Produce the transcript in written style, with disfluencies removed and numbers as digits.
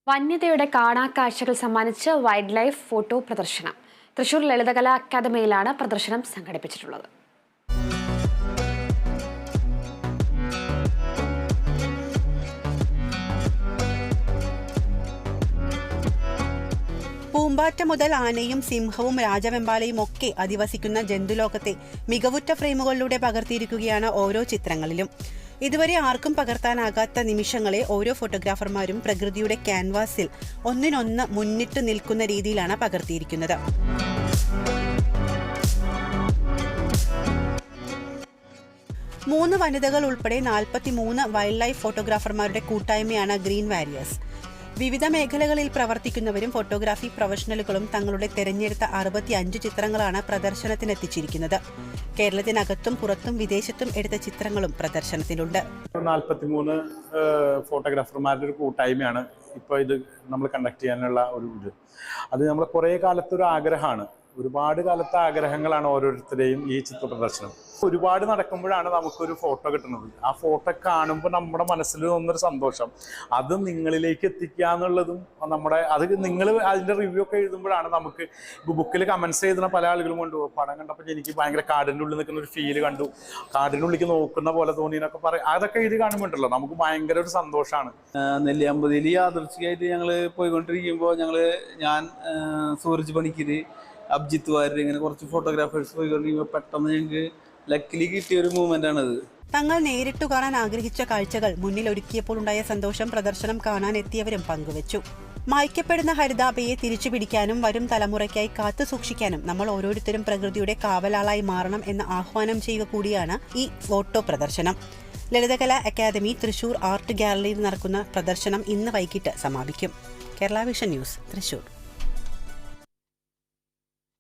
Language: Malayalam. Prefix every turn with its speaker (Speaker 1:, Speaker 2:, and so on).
Speaker 1: വന്യതയുടെ കാണാക്കാഴ്ചകൾ സമ്മാനിച്ച് വൈൽഡ് ലൈഫ് ഫോട്ടോ പ്രദർശനം. തൃശൂർ ലളിതകലാ അക്കാദമിയിലാണ് പ്രദർശനം സംഘടിപ്പിച്ചിട്ടുള്ളത്.
Speaker 2: പൂമ്പാറ്റ മുതൽ ആനയും സിംഹവും രാജവെമ്പാലയും ഒക്കെ അധിവസിക്കുന്ന ജന്തുലോകത്തെ മികവുറ്റ ഫ്രെയിമുകളിലൂടെ പകർത്തിയിരിക്കുകയാണ് ഓരോ ചിത്രങ്ങളിലും. ഇതുവരെ ആർക്കും പകർത്താനാകാത്ത നിമിഷങ്ങളെ ഓരോ ഫോട്ടോഗ്രാഫർമാരും പ്രകൃതിയുടെ ക്യാൻവാസിൽ ഒന്നിനൊന്ന് മുന്നിട്ട് നിൽക്കുന്ന രീതിയിലാണ് പകർത്തിയിരിക്കുന്നത്. മൂന്ന് വനിതകൾ ഉൾപ്പെടെ 43 വൈൽഡ് ലൈഫ് ഫോട്ടോഗ്രാഫർമാരുടെ കൂട്ടായ്മയാണ് ഗ്രീൻ വാരിയേഴ്സ്. വിവിധ മേഖലകളിൽ പ്രവർത്തിക്കുന്നവരും ഫോട്ടോഗ്രാഫി പ്രൊഫഷണലുകളും തങ്ങളുടെ തെരഞ്ഞെടുത്ത 65 ചിത്രങ്ങളാണ് പ്രദർശനത്തിനെത്തിച്ചിരിക്കുന്നത്. കേരളത്തിനകത്തും പുറത്തും വിദേശത്തും എടുത്ത ചിത്രങ്ങളും പ്രദർശനത്തിലുണ്ട്.
Speaker 3: 43 ഫോട്ടോഗ്രാഫർമാരുടെ ഒരു കൂട്ടായ്മയാണ് ഇപ്പോൾ ഇത് നമ്മൾ കണ്ടക്ട് ചെയ്യാനുള്ള അത് നമ്മൾ കുറേ കാലത്തൊരു ആഗ്രഹമാണ്. ഒരുപാട് കാലത്തെ ആഗ്രഹങ്ങളാണ് ഓരോരുത്തരെയും ഈ ചിത്ര പ്രദർശനം. ഒരുപാട് നടക്കുമ്പോഴാണ് നമുക്കൊരു ഫോട്ടോ കിട്ടുന്നത്. ആ ഫോട്ടോ കാണുമ്പോൾ നമ്മുടെ മനസ്സിൽ തോന്നുന്നൊരു സന്തോഷം, അത് നിങ്ങളിലേക്ക് എത്തിക്കുക എന്നുള്ളതും അത് നിങ്ങൾ അതിൻ്റെ റിവ്യൂ ഒക്കെ എഴുതുമ്പോഴാണ് നമുക്ക് ബുക്കിൽ കമൻസ് എഴുതുന്ന പല ആളുകളും കൊണ്ടുപോകും. പടം കണ്ടപ്പോൾ എനിക്ക് ഭയങ്കര കാടിൻ്റെ ഉള്ളിൽ നിൽക്കുന്ന ഒരു ഫീല് കണ്ടു, കാടിനുള്ളിലേക്ക് നോക്കുന്ന പോലെ തോന്നിയെന്നൊക്കെ പറയും. അതൊക്കെ എഴുതി കാണുമ്പോണ്ടല്ലോ നമുക്ക് ഭയങ്കര ഒരു സന്തോഷമാണ്.
Speaker 4: നെല്ലിയാമ്പതിയിൽ യാദൃച്ഛികമായിട്ട് ഞങ്ങൾ പോയിക്കൊണ്ടിരിക്കുമ്പോൾ ഞാൻ സൂരജ് പണിക്കര്, അബ്ജിത്ത് വാര്യർ, ഇങ്ങനെ കുറച്ച് ഫോട്ടോഗ്രാഫേഴ്സ് പോയിക്കൊണ്ടിരിക്കുമ്പോൾ പെട്ടെന്ന് ഞങ്ങൾക്ക് ലക്കിലി കിട്ടിയ ഒരു മൂവ്മെന്റ് ആണത്.
Speaker 2: തങ്ങൾ നേരിട്ടു കാണാൻ ആഗ്രഹിച്ച കാഴ്ചകൾ മുന്നിൽ ഒരുക്കിയപ്പോൾ ഉണ്ടായ സന്തോഷം പ്രദർശനം കാണാൻ എത്തിയവരും പങ്കുവച്ചു. മായ്ക്കപ്പെടുന്ന ഹരിതാഭയെ തിരിച്ചുപിടിക്കാനും വരും തലമുറയ്ക്കായി കാത്തു സൂക്ഷിക്കാനും നമ്മൾ ഓരോരുത്തരും പ്രകൃതിയുടെ കാവലാളായി മാറണം എന്ന ആഹ്വാനം ചെയ്യുക കൂടിയാണ് ഈ ഫോട്ടോ പ്രദർശനം. ലളിതകലാ അക്കാദമി തൃശൂർ ആർട്ട് ഗാലറിയിൽ നടക്കുന്ന പ്രദർശനം ഇന്ന് വൈകിട്ട് സമാപിക്കും. Kerala vision news, Thrissur.